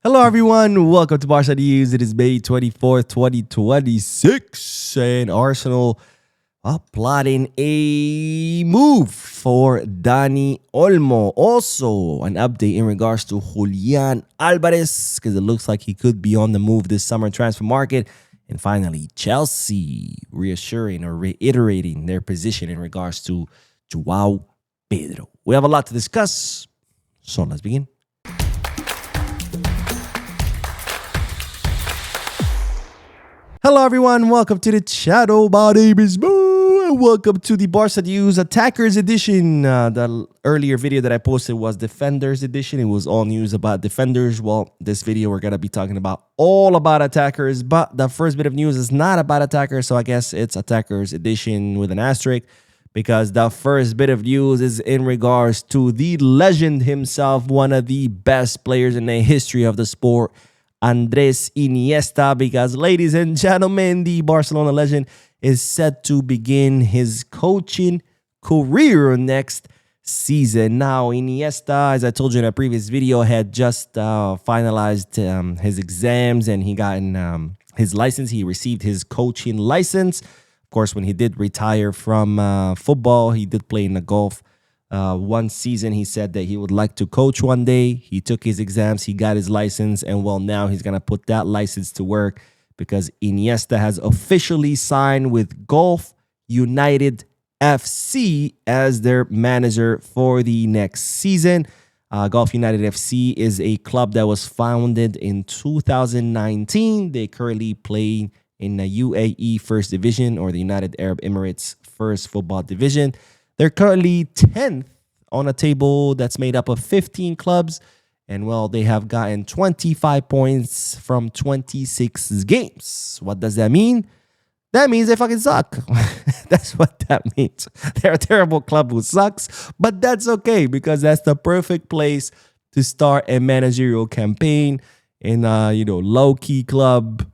Hello, everyone. Welcome to Barça News. It is May 24th, 2026, and Arsenal are plotting a move for Dani Olmo. Also, an update in regards to Julian Alvarez, because it looks like he could be on the move this summer transfer market. And finally, Chelsea reassuring or reiterating their position in regards to Joao Pedro. We have a lot to discuss, so let's begin. Hello, everyone. Welcome to the channel. My name is Boo, and welcome to the Barça News Attackers Edition. The earlier video that I posted was Defenders Edition. It was all news about Defenders. Well, this video we're going to be talking about all about attackers, but the first bit of news is not about attackers, so I guess it's Attackers Edition with an asterisk, because the first bit of news is in regards to the legend himself, one of the best players in the history of the sport, Andres Iniesta, because, ladies and gentlemen, the Barcelona legend is set to begin his coaching career next season. Now, Iniesta, as I told you in a previous video, had just finalized his exams, and he got his license. He received his coaching license. Of course, when he did retire from football, he did play in the golf. One season, he said that he would like to coach one day. He took his exams, he got his license, and well, now he's going to put that license to work, because Iniesta has officially signed with Gulf United FC as their manager for the next season. Gulf United FC is a club that was founded in 2019. They currently play in the UAE First Division, or the United Arab Emirates First Football Division. They're currently 10th on a table that's made up of 15 clubs. And, well, they have gotten 25 points from 26 games. What does that mean? That means they fucking suck. That's what that means. They're a terrible club who sucks. But that's okay, because that's the perfect place to start a managerial campaign in a, low-key club,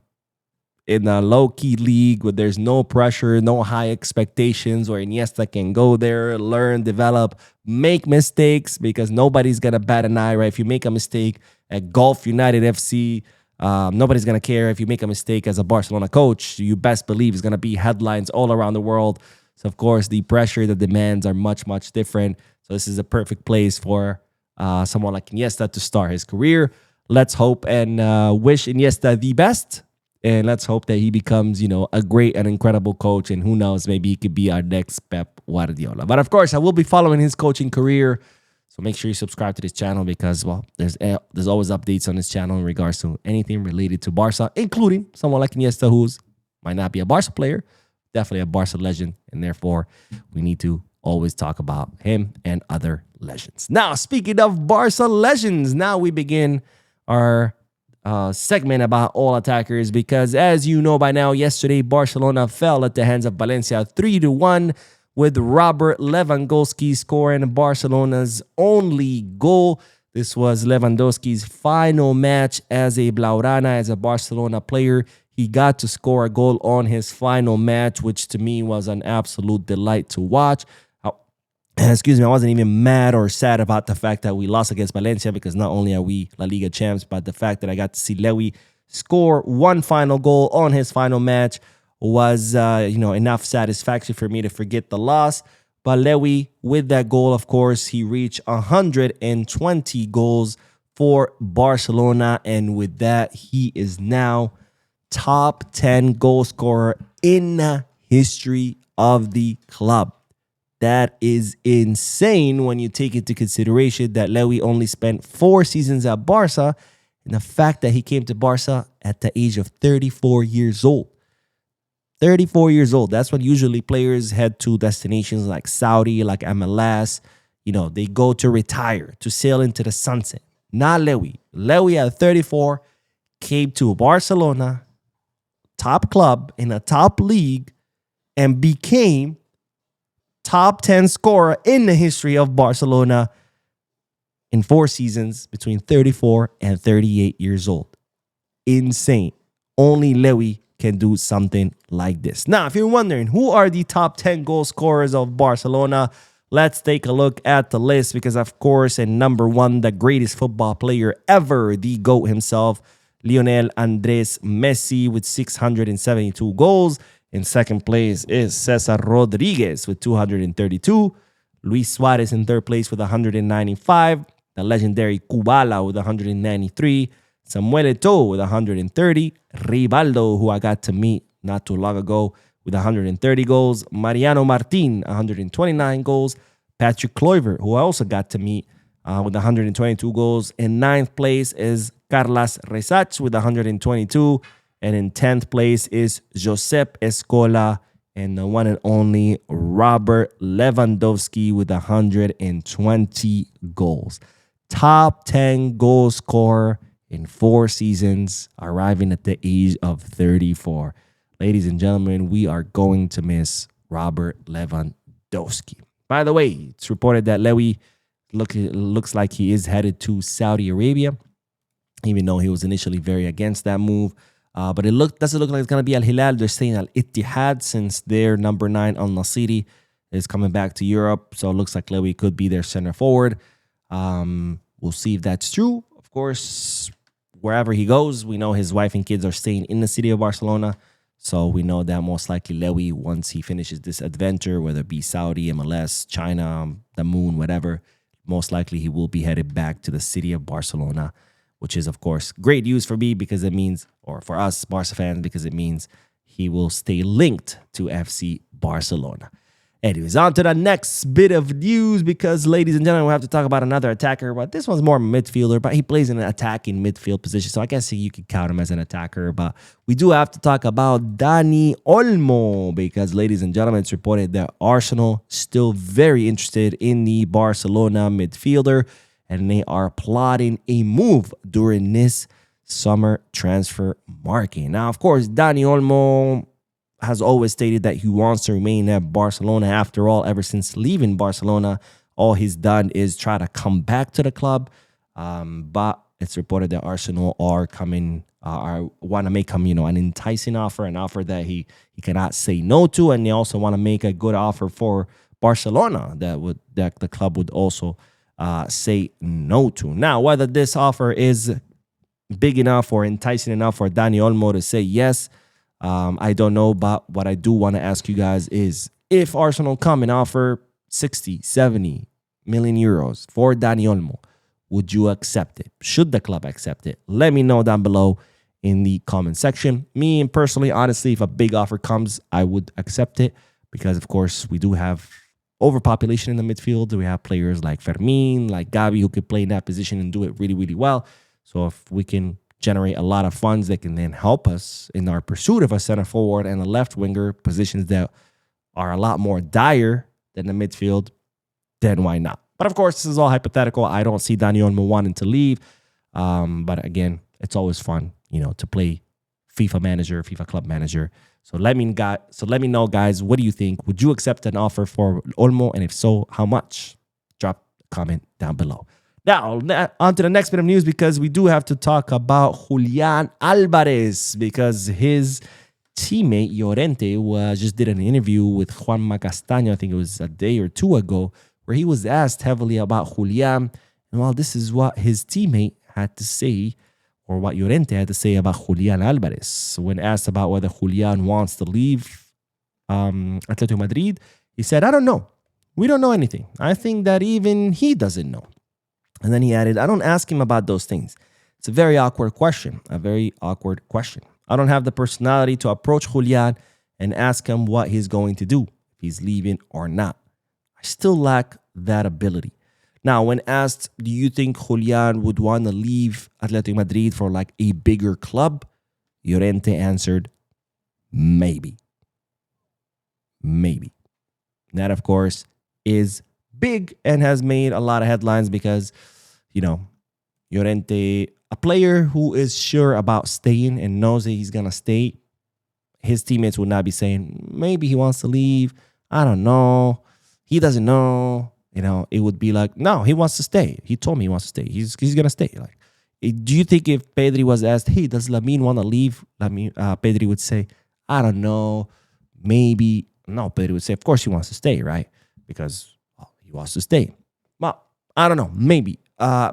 in a low-key league where there's no pressure, no high expectations, where Iniesta can go there, learn, develop, make mistakes, because nobody's going to bat an eye, right? If you make a mistake at Gulf United FC, nobody's going to care. If you make a mistake as a Barcelona coach, you best believe it's going to be headlines all around the world. So, of course, the pressure, the demands are much, much different. So this is a perfect place for someone like Iniesta to start his career. Let's hope and wish Iniesta the best. And let's hope that he becomes, a great and incredible coach. And who knows, maybe he could be our next Pep Guardiola. But, of course, I will be following his coaching career. So make sure you subscribe to this channel, because, well, there's always updates on this channel in regards to anything related to Barca, including someone like Iniesta, who's might not be a Barca player, definitely a Barca legend. And therefore, we need to always talk about him and other legends. Now, speaking of Barca legends, now we begin our segment about all attackers, because, as you know by now, yesterday Barcelona fell at the hands of Valencia 3-1, with Robert Lewandowski scoring Barcelona's only goal. This was Lewandowski's final match as a Blaugrana, as a Barcelona player. He got to score a goal on his final match, which to me was an absolute delight to watch. Excuse me, I wasn't even mad or sad about the fact that we lost against Valencia, because not only are we La Liga champs, but the fact that I got to see Lewy score one final goal on his final match was, enough satisfaction for me to forget the loss. But Lewy, with that goal, of course, he reached 120 goals for Barcelona. And with that, he is now top 10 goal scorer in the history of the club. That is insane when you take into consideration that Lewy only spent 4 seasons at Barca, and the fact that he came to Barca at the age of 34 years old. 34 years old. That's when usually players head to destinations like Saudi, like MLS. They go to retire, to sail into the sunset. Not Lewy. Lewy at 34 came to Barcelona, top club in a top league, and became top 10 scorer in the history of Barcelona in 4 seasons, between 34 and 38 years old. Insane. Only Lewy can do something like this. Now, if you're wondering who are the top 10 goal scorers of Barcelona, Let's take a look at the list because, of course, in number one, the greatest football player ever, the GOAT himself, Lionel Andres Messi with 672 goals. In second place is Cesar Rodriguez with 232. Luis Suarez in third place with 195. The legendary Kubala with 193. Samuel Eto'o with 130. Rivaldo, who I got to meet not too long ago, with 130 goals. Mariano Martin, 129 goals. Patrick Kluivert, who I also got to meet with 122 goals. In ninth place is Carlos Resach with 122. And in 10th place is Josep Escola and the one and only Robert Lewandowski with 120 goals. Top 10 goal scorer in 4 seasons, arriving at the age of 34. Ladies and gentlemen, we are going to miss Robert Lewandowski. By the way, it's reported that Lewy looks like he is headed to Saudi Arabia, even though he was initially very against that move. But doesn't look like it's going to be Al Hilal. They're saying Al Ittihad since their number 9 Al Nasiri is coming back to Europe. So it looks like Lewy could be their center forward. We'll see if that's true. Of course, wherever he goes, we know his wife and kids are staying in the city of Barcelona. So we know that most likely Lewy, once he finishes this adventure, whether it be Saudi, MLS, China, the moon, whatever, most likely he will be headed back to the city of Barcelona, which is, of course, great news for me because it means, or for us Barca fans, because it means he will stay linked to FC Barcelona. Anyways, on to the next bit of news because, ladies and gentlemen, we have to talk about another attacker, but this one's more midfielder, but he plays in an attacking midfield position, so I guess you could count him as an attacker, but we do have to talk about Dani Olmo because, ladies and gentlemen, it's reported that Arsenal still very interested in the Barcelona midfielder, and they are plotting a move during this summer transfer market. Now, of course, Dani Olmo has always stated that he wants to remain at Barcelona. After all, ever since leaving Barcelona, all he's done is try to come back to the club. But it's reported that Arsenal are want to make him, an enticing offer, an offer that he cannot say no to, and they also want to make a good offer for Barcelona that the club would also say no to. Now, whether this offer is big enough or enticing enough for Dani Olmo to say yes, I don't know, but what I do want to ask you guys is if Arsenal come and offer 60, 70 million euros for Dani Olmo, would you accept it? Should the club accept it? Let me know down below in the comment section. Me and personally, honestly, if a big offer comes, I would accept it because, of course, we do have overpopulation in the midfield. We have players like Fermin, like Gavi, who could play in that position and do it really, really well. So if we can generate a lot of funds that can then help us in our pursuit of a center forward and a left winger, positions that are a lot more dire than the midfield, then why not? But of course, this is all hypothetical. I don't see Dani Olmo wanting to leave. But again, it's always fun, to play FIFA manager, FIFA club manager. So let me know, guys, what do you think? Would you accept an offer for Olmo? And if so, how much? Drop a comment down below. Now, on to the next bit of news because we do have to talk about Julian Alvarez because his teammate Llorente just did an interview with Juanma Castaño, I think it was a day or two ago, where he was asked heavily about Julian. And well, this is what his teammate had to say, or what Llorente had to say about Julian Alvarez. When asked about whether Julian wants to leave Atletico Madrid, he said, I don't know. We don't know anything. I think that even he doesn't know. And then he added, I don't ask him about those things. It's a very awkward question, I don't have the personality to approach Julian and ask him what he's going to do, if he's leaving or not. I still lack that ability. Now, when asked, do you think Julian would want to leave Atletico Madrid for like a bigger club? Llorente answered, maybe. Maybe. That, of course, is big and has made a lot of headlines because, Llorente, a player who is sure about staying and knows that he's going to stay, his teammates would not be saying, maybe he wants to leave. I don't know. He doesn't know. It would be like, no, he wants to stay. He told me he wants to stay. He's going to stay. Like, do you think if Pedri was asked, hey, does Lamine want to leave? Pedri would say, I don't know. Maybe. No, Pedri would say, of course he wants to stay, right? Because wants to stay. Well, I don't know. Maybe.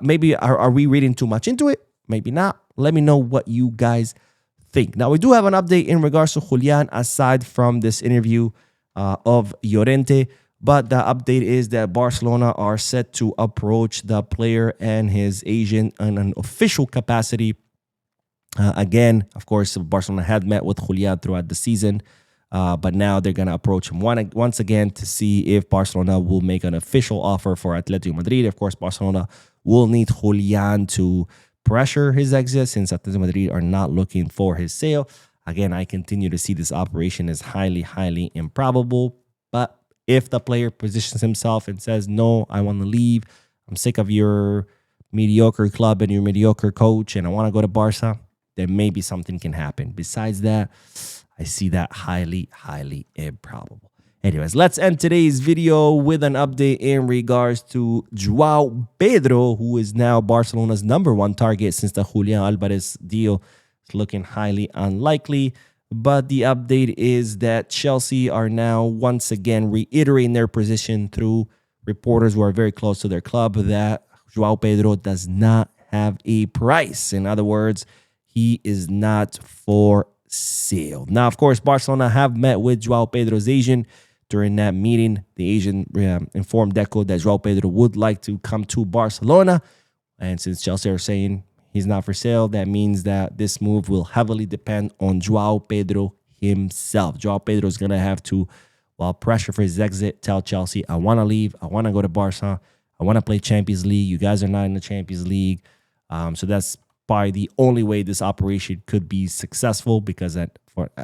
Maybe are we reading too much into it? Maybe not. Let me know what you guys think. Now, we do have an update in regards to Julian aside from this interview of Llorente. But the update is that Barcelona are set to approach the player and his agent in an official capacity. Again, of course, Barcelona had met with Julian throughout the season, but now they're going to approach him once again to see if Barcelona will make an official offer for Atletico Madrid. Of course, Barcelona will need Julian to pressure his exit since Atletico Madrid are not looking for his sale. Again, I continue to see this operation as highly, highly improbable, but if the player positions himself and says, no, I want to leave, I'm sick of your mediocre club and your mediocre coach, and I want to go to Barca, then maybe something can happen. Besides that, I see that highly, highly improbable. Anyways, let's end today's video with an update in regards to Joao Pedro, who is now Barcelona's #1 target since the Julian Alvarez deal is looking highly unlikely. But the update is that Chelsea are now once again reiterating their position through reporters who are very close to their club that Joao Pedro does not have a price. In other words, he is not for sale. Now, of course, Barcelona have met with Joao Pedro's agent. During that meeting, the agent informed Deco that Joao Pedro would like to come to Barcelona. And since Chelsea are saying he's not for sale, that means that this move will heavily depend on Joao Pedro himself. Joao Pedro is going to have to, while pressure for his exit, tell Chelsea, I want to leave. I want to go to Barca. I want to play Champions League. You guys are not in the Champions League. So that's probably the only way this operation could be successful, because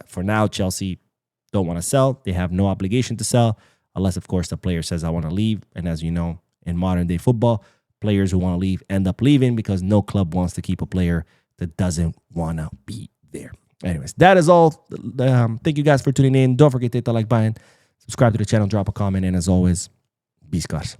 for now, Chelsea don't want to sell. They have no obligation to sell unless, of course, the player says, I want to leave. And as you know, in modern day football, players who want to leave end up leaving because no club wants to keep a player that doesn't want to be there. Anyways, that is all. Thank you guys for tuning in. Don't forget to hit the like button, subscribe to the channel, drop a comment, and as always, be Scars.